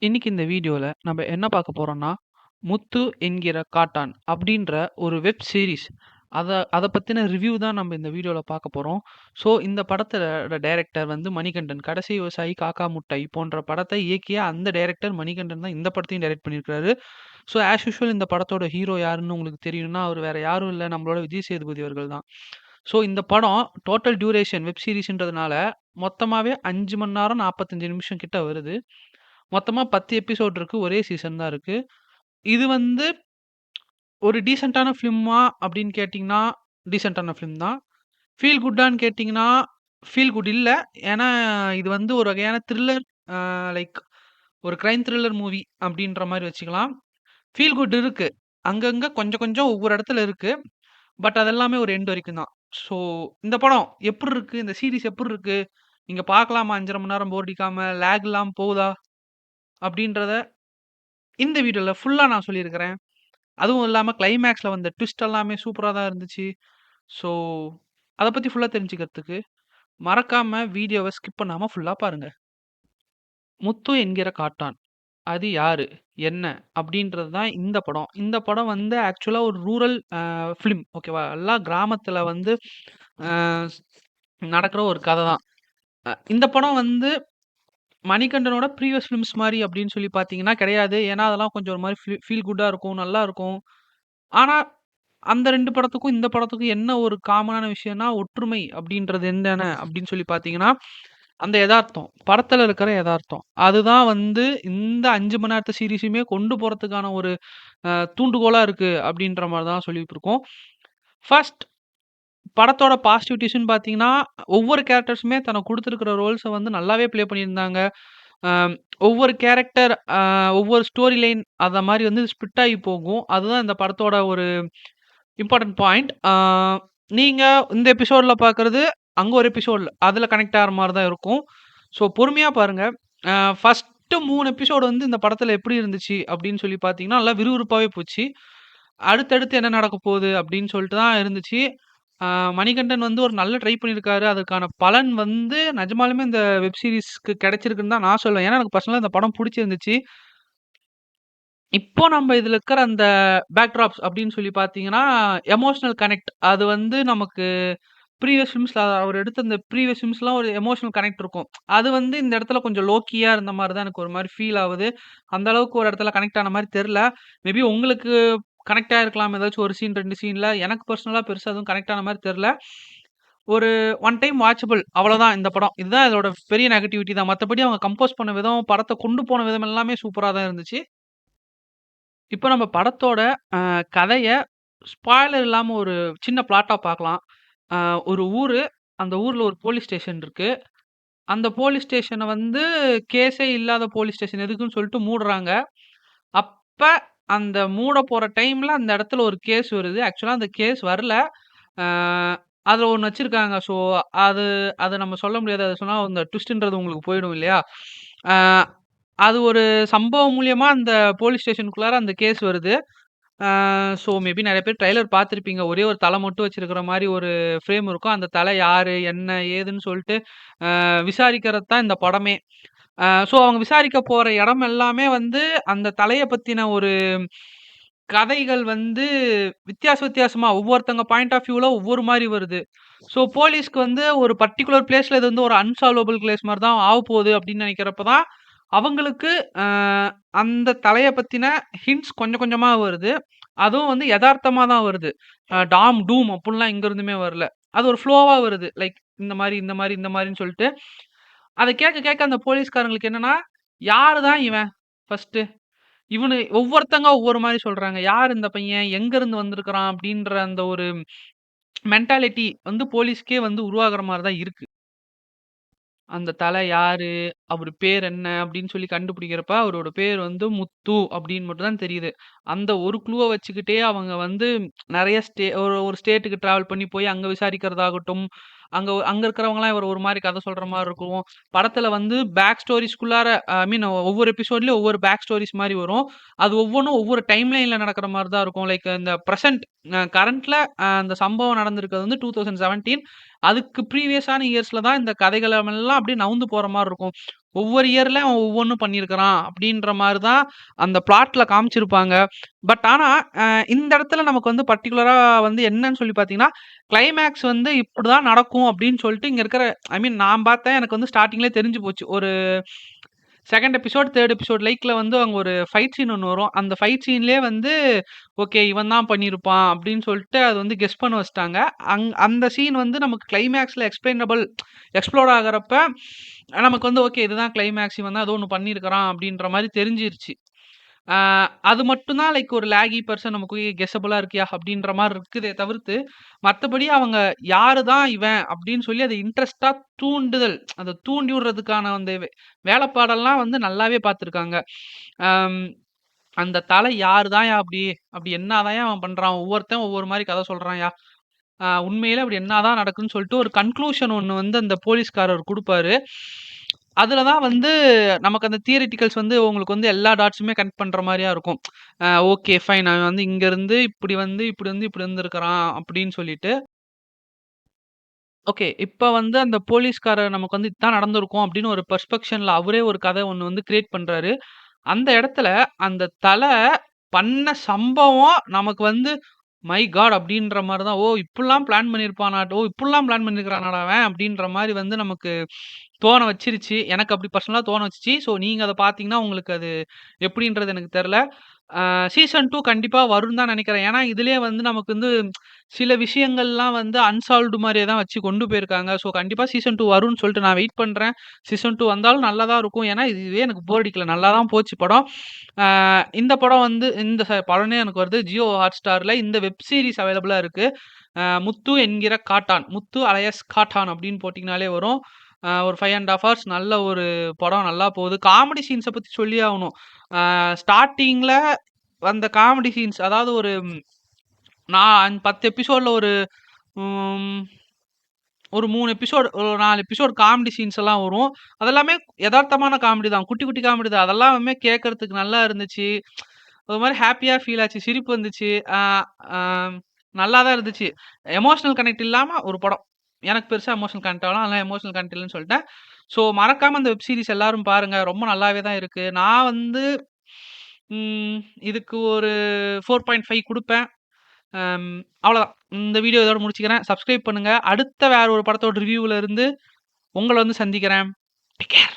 இன்னைக்கு இந்த வீடியோல நம்ம என்ன பார்க்க போறோம்னா, முத்து என்கிற காட்டான் அப்படின்ற ஒரு வெப் சீரிஸ். அத பத்தின ரிவ்யூ தான் நம்ம இந்த வீடியோல பார்க்க போறோம். ஸோ இந்த படத்தோட டைரக்டர் வந்து மணிகண்டன். கடைசி விவசாயி, காக்கா முட்டை போன்ற படத்தை இயக்கிய அந்த டைரக்டர் மணிகண்டன் தான் இந்த படத்தையும் டைரக்ட் பண்ணியிருக்காரு. ஸோ ஆஸ் யூசுவல் இந்த படத்தோட ஹீரோ யாருன்னு உங்களுக்கு தெரியும்னா, அவர் வேற யாரும் இல்ல நம்மளோட விஜய் சேதுபதி அவர்கள் தான். ஸோ இந்த படம் டோட்டல் டியூரேஷன் வெப் சீரிஸ்ன்றதுனால மொத்தமாவே 5 மணி நேரம் 45 நிமிஷம் கிட்ட வருது. மொத்தமா 10 எபிசோட் இருக்கு. ஒரே சீசன் தான் இருக்கு. இது வந்து ஒரு டீசென்ட்டான ஃபிலிமா அப்படின்னு கேட்டீங்கன்னா, டீசென்ட்டான ஃபிலிம் தான். ஃபீல் குட்டான்னு கேட்டீங்கன்னா, ஃபீல் குட் இல்ல. ஏன்னா, இது வந்து ஒரு வகையான த்ரில்லர் லைக் ஒரு கிரைம் த்ரில்லர் மூவி அப்படின்ற மாரி வச்சுக்கலாம். ஃபீல் குட் இருக்கு. அங்கங்க கொஞ்சம் கொஞ்சம் ஒவ்வொரு இடத்துல இருக்கு. பட் அது எல்லாமே ஒரு எண்ட் வரைக்கும் தான். ஸோ இந்த படம் எப்புட்ருக்கு? இந்த சீரிஸ் எப்புட்ருக்கு? நீங்க பார்க்கலாமா 5 1/2 மணி நேரம் போர் அடிக்காம? லேக் இல்லாம போகுதா? அப்படின்றத இந்த வீடியோல ஃபுல்லா நான் சொல்லியிருக்கிறேன். அதுவும் இல்லாம கிளைமேக்ஸ்ல வந்த ட்விஸ்ட் எல்லாமே சூப்பரா தான் இருந்துச்சு. ஸோ, அத பத்தி ஃபுல்லா தெரிஞ்சுக்கிறதுக்கு, மறக்காம வீடியோவ ஸ்கிப் பண்ணாம ஃபுல்லா பாருங்க. முத்து என்கிற காட்டான். அது யாரு? என்ன? அப்படின்றது தான் இந்த படம். இந்த படம் வந்து ஆக்சுவலா ஒரு ரூரல் ஃபிலிம் ஓகேவா? எல்லாம் கிராமத்துல வந்து அ நடக்கிற ஒரு கத தான். இந்த படம் வந்து மணிகண்டனோட ப்ரீவியஸ் ஃபிலிம்ஸ் மாரி அப்படின்னு சொல்லி பார்த்தீங்கன்னா கிடையாது. ஏன்னா, அதெல்லாம் கொஞ்சம் ஒரு மாரி ஃபீல் குட்டா இருக்கும். நல்லா இருக்கும். ஆனா, அந்த 2 படத்துக்கும், இந்த படத்துக்கும் என்ன ஒரு காமனான விஷயம்னா, ஒற்றுமை அப்படின்றது என்னென்ன அப்படின்னு சொல்லி பார்த்தீங்கன்னா, அந்த எதார்த்தம். படத்துல இருக்கிற எதார்த்தம். அதுதான் வந்து இந்த 5 மணி நேரத்து சீரிஸுமே கொண்டு போறதுக்கான ஒரு தூண்டுகோலா இருக்கு அப்படின்ற மாரி தான் சொல்லிட்டுருக்கோம். ஃபர்ஸ்ட் படத்தோட பாசிட்டிவிட்டீஸ்ன்னு பார்த்தீங்கன்னா, ஒவ்வொரு கேரக்டர்ஸுமே தனக்கு குடுத்திருக்கிற ரோல்ஸ வந்து நல்லாவே ப்ளே பண்ணியிருந்தாங்க. அம் ஒவ்வொரு கேரக்டர் ஒவ்வொரு ஸ்டோரி லைன் அத மாரி வந்து ஸ்ப்ளிட் ஆகி போகும். அதுதான் இந்த படத்தோட ஒரு இம்பார்ட்டன்ட் பாயிண்ட். நீங்க இந்த எபிசோட்ல பார்க்குறது, அங்க ஒரு எபிசோட்ல அதுல கனெக்ட் ஆகுற மாரி தான் இருக்கும். ஸோ பொறுமையா பாருங்க. ஃபர்ஸ்ட்டு 3 எபிசோடு வந்து இந்த படத்துல எப்படி இருந்துச்சு அப்படின்னு சொல்லி பார்த்தீங்கன்னா, நல்லா விறுவிறுப்பாவே போச்சு. அடுத்தடுத்து என்ன நடக்க போகுது அப்படின்னு சொல்லிட்டு தான் இருந்துச்சு. ஆ மணிகண்டன் வந்து ஒரு நல்ல ட்ரை பண்ணியிருக்காரு. அதற்கான பலன் வந்து நிஜமாலுமே இந்த வெப் சீரிஸ்க்கு கிடைச்சிருக்குன்னு தான் நான் சொல்லுவேன். ஏன்னா, எனக்கு பர்சனலா இந்த படம் புடிச்சிருந்துச்சு. இப்போ நம்ம இதுல இருக்கிற அந்த பேக்ட்ராப்ஸ் அப்படின்னு சொல்லி பார்த்தீங்கன்னா, எமோஷனல் கனெக்ட் அது வந்து நமக்கு ப்ரீவியஸ் ஃபிலிம்ஸ்ல அவர் எடுத்த அந்த ப்ரீவியஸ் ஃபிலிம்ஸ்லாம் ஒரு எமோஷனல் கனெக்ட் இருக்கும். அது வந்து இந்த இடத்துல கொஞ்சம் லோக்கியா இருந்த மாரி தான் எனக்கு ஒரு மாரி ஃபீல் ஆவுது. அந்த அளவுக்கு ஒரு இடத்துல கனெக்ட் ஆன மாரி தெர்ல. மேபி உங்களுக்கு கனெக்ட் ஆயிருக்கலாம் ஏதாச்சும் ஒரு சீன் 2 சீன்ல. எனக்கு பர்சனலா பெருசா எதுவும் கனெக்ட் ஆன மாரி தெர்ல. ஒரு ஒன் டைம் வாட்சபிள் அவ்வளோதான் இந்த படம். இதுதான் இதோட பெரிய நெகட்டிவிட்டி தான். மத்தபடி அவங்க கம்போஸ் பண்ண விதம், படத்த கொண்டு போன விதம் எல்லாமே சூப்பரா தான் இருந்துச்சு. இப்ப நம்ம படத்தோட கதைய ஸ்பாய்லர் இல்லாம ஒரு சின்ன பிளாட்டா பார்க்கலாம். அ ஒரு ஊரு, அந்த ஊர்ல ஒரு போலீஸ் ஸ்டேஷன் இருக்கு. அந்த போலீஸ் ஸ்டேஷன வந்து கேஸே இல்லாத போலீஸ் ஸ்டேஷன் எதுக்குன்னு சொல்லிட்டு மூடுறாங்க. அப்ப அந்த மூட போற டைம்ல அந்த இடத்துல ஒரு கேஸ் வருது. ஆக்சுவலா அந்த கேஸ் வரல. அ அதுல ஒண்ணு வச்சிருக்காங்க. ஸோ அது அத நம்ம சொல்ல முடியாது. அத சொன்னா அந்த ட்விஸ்ட்ன்றது உங்களுக்கு போயிடும் இல்லையா? அ அது ஒரு சம்பவம் மூலியமா அந்த போலீஸ் ஸ்டேஷனுக்குள்ளார அந்த கேஸ் வருது. ஸோ மேபி நெறைய பேர் ட்ரெய்லர் பார்த்திருப்பீங்க. ஒரே ஒரு தல மட்டும் வச்சிருக்கிற மாரி ஒரு ஃப்ரேம் இருக்கும். அந்த தல யாரு? என்ன? ஏதுன்னு சொல்ட்டு விசாரிக்கிறது தான் இந்த படமே. ஸோ அவங்க விசாரிக்க போற இடம் எல்லாமே வந்து அந்த தலைய பத்தின ஒரு கதைகள் வந்து வித்தியாசமா ஒவ்வொருத்தங்க பாயிண்ட் ஆஃப் வியூல ஒவ்வொரு மாரி வருது. ஸோ போலீஸ்க்கு வந்து ஒரு பர்ட்டிகுலர் பிளேஸ்ல இது வந்து ஒரு அன்சால்வபிள் கேஸ் மாரி தான் ஆவப்போது அப்படின்னு நெனைக்கிறப்ப தான், அவங்களுக்கு அ அந்த தலைய பத்தின ஹிண்ட்ஸ் கொஞ்சம் கொஞ்சமா வருது. அதுவும் வந்து எதார்த்தமா தான் வருது. டாம், டூம் அப்புட்லாம் எங்க இருந்துமே வரல. அது ஒரு ஃப்ளோவா வருது. லைக் இந்த மாரி, இந்த மாரி, இந்த மாரின்னு சொல்ட்டு. அத கேட்க கேட்க அந்த போலீஸ்காரங்களுக்கு என்னன்னா, யாரு தான் இவன்? ஃபர்ஸ்ட்டு. இவனு ஒவ்வொருத்தங்க ஒவ்வொரு மாரி சொல்றாங்க. யார் இந்த பையன்? எங்கருந்து வந்திருக்கிறான்? அப்டின்ற அந்த ஒரு மென்டாலிட்டி வந்து போலீஸ்க்கே வந்து உருவாகுற மாரி தான் இருக்கு. அந்த தல யாரு? அவரு பேர் என்ன? அப்படின்னு சொல்லி கண்டுபிடிக்கிறப்ப, அவரோட பேர் வந்து முத்து அப்படின்னு மட்டும் தான் தெரியுது. அந்த ஒரு க்ளூவ வச்சுக்கிட்டே அவங்க வந்து நெறைய ஒரு ஒரு ஸ்டேட்டுக்கு டிராவல் பண்ணி போய் அங்க விசாரிக்கிறதாகட்டும், அங்க இருக்கிறவங்கலாம் இவர ஒரு மாரி கத சொல்ற மாரி இருக்கும். படத்துல வந்து பேக் ஸ்டோரீஸ்க்குள்ளார ஐ மீன் ஒவ்வொரு எபிசோட்லயும் ஒவ்வொரு பேக் ஸ்டோரீஸ் மாரி வரும். அது ஒவ்வொன்னும் ஒவ்வொரு டைம் லைன்ல நடக்கிற மாரி தான் இருக்கும். லைக் இந்த பிரசன்ட் கரண்ட்ல அந்த சம்பவம் நடந்திருக்கிறது வந்து 2017 அதுக்கு ப்ரீவியஸான இயர்ஸ்ல தான் இந்த கதைகளெல்லாம் அப்படியே நவுந்து போற மாரி இருக்கும். ஒவ்வொரு இயர்ல அவன் ஒவ்வொன்னும் பண்ணியிருக்கிறான் அப்படின்ற மாரி தான் அந்த பிளாட்ல காமிச்சிருப்பாங்க. பட் ஆனா, இந்த இடத்துல நமக்கு வந்து பர்ட்டிகுலரா வந்து என்னன்னு சொல்லி பார்த்தீங்கன்னா, கிளைமேக்ஸ் வந்து இப்படிதான் நடக்கும் அப்படின்னு சொல்லிட்டு இங்க இருக்கிற ஐ மீன் நான் பார்த்தேன். எனக்கு வந்து ஸ்டார்ட்டிங்லயே தெரிஞ்சு போச்சு. ஒரு 2ண்ட் எபிசோட், 3ர்ட் எபிசோட் லைக்ல வந்து அங்க ஒரு ஃபைட் சீன் ஒண்ணு வரும். அந்த ஃபைட் சீன்லயே வந்து ஓகே இவன் தான் பண்ணியிருப்பான் அப்படின்னு சொல்லிட்டு அது வந்து கெஸ் பண்ண வச்சுட்டாங்க. அந்த சீன் வந்து நமக்கு கிளைமேக்ஸ்ல எக்ஸ்ப்ளோர் ஆகுறப்ப நமக்கு வந்து ஓகே இதுதான் கிளைமேக்ஸ் இவன் தான் ஏதோ ஒண்ணு பண்ணியிருக்கிறான் அப்படின்ற மாரி தெரிஞ்சிருச்சு. ஆ அது மட்டும் தான் லைக் ஒரு லேகி பெர்சன் நமக்கு கெஸ்ஸபிளா இருக்கியா அப்படின்ற மாரி இருக்குதே தவிர்த்து, மத்தபடி அவங்க யாரு தான் இவன் அப்படின்னு சொல்லி அத இன்ட்ரெஸ்ட்டா தூண்டுதல், அத தூண்டி விடுறதுக்கான அந்த வேலைப்பாடெல்லாம் வந்து நல்லாவே பார்த்துருக்காங்க. அம் அந்த தல யாரு தான்யா அப்படி? அப்படி என்னாதான்யா அவன் பண்றான்? ஒவ்வொருத்தன் ஒவ்வொரு மாரி கதை சொல்றான்யா. உண்மையிலே அப்படி என்னாதான் நடக்குதுன்னு சொல்லிட்டு ஒரு கன்க்ளூஷன் ஒண்ணு வந்து அந்த போலீஸ்காரர் குடுப்பாரு. அதுல தான் வந்து நமக்கு அந்த தியரிட்டிகல்ஸ் வந்து உங்களுக்கு வந்து எல்லா டாட்ஸுமே கனெக்ட் பண்ற மாரியா இருக்கும். ஓகே ஃபைன் அவன் வந்து இங்க இருந்து இப்படி வந்து, இப்படி வந்து, இப்படி வந்திருக்கிறான் அப்படின்னு சொல்லிட்டு. ஓகே. இப்ப வந்து அந்த போலீஸ்காரர் நமக்கு வந்து இதான் நடந்திருக்கும் அப்படின்னு ஒரு பெர்ஸ்பெக்ஷன்ல அவரே ஒரு கதை ஒண்ணு வந்து கிரியேட் பண்றாரு. அந்த இடத்துல அந்த தல பண்ண சம்பவம் நமக்கு வந்து மை காட்! அப்படின்ற மாரி தான். ஓ! இப்படிலாம் பிளான் பண்ணியிருப்பானாட்ட. ஓ! இப்படிலாம் பிளான் பண்ணியிருக்கிறானாடா அவன் அப்படின்ற மாரி வந்து நமக்கு தோண வச்சிருச்சு. எனக்கு அப்படி பர்சனலா தோண வச்சுச்சு. ஸோ நீங்க அத பார்த்தீங்கன்னா, உங்களுக்கு அது எப்படின்றது எனக்கு தெர்ல. சீசன் 2 கண்டிப்பா வரும்னு தான் நெனைக்கிறேன். ஏன்னா, இதிலயே வந்து நமக்கு வந்து சில விஷயங்கள்லாம் வந்து அன்சால்வ்டு மாரியே தான் வச்சு கொண்டு போயிருக்காங்க. ஸோ கண்டிப்பா சீசன் 2 வரும்னு சொல்லிட்டு நான் வெயிட் பண்றேன். சீசன் 2 வந்தாலும் நல்லா தான் இருக்கும். ஏன்னா, இதுவே எனக்கு போர் அடிக்கல. நல்லா தான் போச்சு படம். ஆ இந்த படம் வந்து படம்னே எனக்கு வருது. ஜியோ ஹாட்ஸ்டார்ல இந்த வெப் சீரிஸ் அவைலபிளா இருக்கு. முத்து என்கிற காட்டான். முத்து அலையஸ் காட்டான் அப்படின்னு போட்டீங்கனாலே வரும். ஒரு 5 1/2 ஹார்ஸ் நல்ல ஒரு படம் நல்லா போகுது. காமெடி சீன்ஸ பத்தி சொல்லியே ஆவணும். ஸ்டார்ட்டிங்ல வந்த காமெடி சீன்ஸ் அதாவது ஒரு நான் 10 எபிசோட்ல ஒரு ம் ஒரு 3 எபிசோடு ஒரு 4 எபிசோடு காமெடி சீன்ஸ் எல்லாம் வரும். அதெல்லாமே எதார்த்தமான காமெடி தான். குட்டி, குட்டி காமெடி தான். அதெல்லாமே கேட்கறதுக்கு நல்லா இருந்துச்சு. ஒரு மாரி ஹேப்பியா ஃபீல் ஆச்சு. சிரிப்பு வந்துச்சு. அ அ நல்லா தான் இருந்துச்சு. எமோஷனல் கனெக்ட் இல்லாம ஒரு படம். எனக்கு பெருசா எமோஷனல் கனெக்ட் ஆகல. அதனால எமோஷனல் கனெக்ட் இல்லன்னு சொல்ட்டேன். ஸோ மறக்காம அந்த வெப் சீரிஸ் எல்லாரும் பாருங்க. ரொம்ப நல்லாவே தான் இருக்கு. நான் வந்து ம் இதுக்கு ஒரு 4.5 குடுப்பேன். அம் அவ்வளோதான். இந்த வீடியோ இதோட முடிச்சுக்கிறேன். சப்ஸ்கிரைப் பண்ணுங்க. அடுத்த வேற ஒரு படத்தோட ரிவ்யூல இருந்து உங்கள வந்து சந்திக்கிறேன். Take care.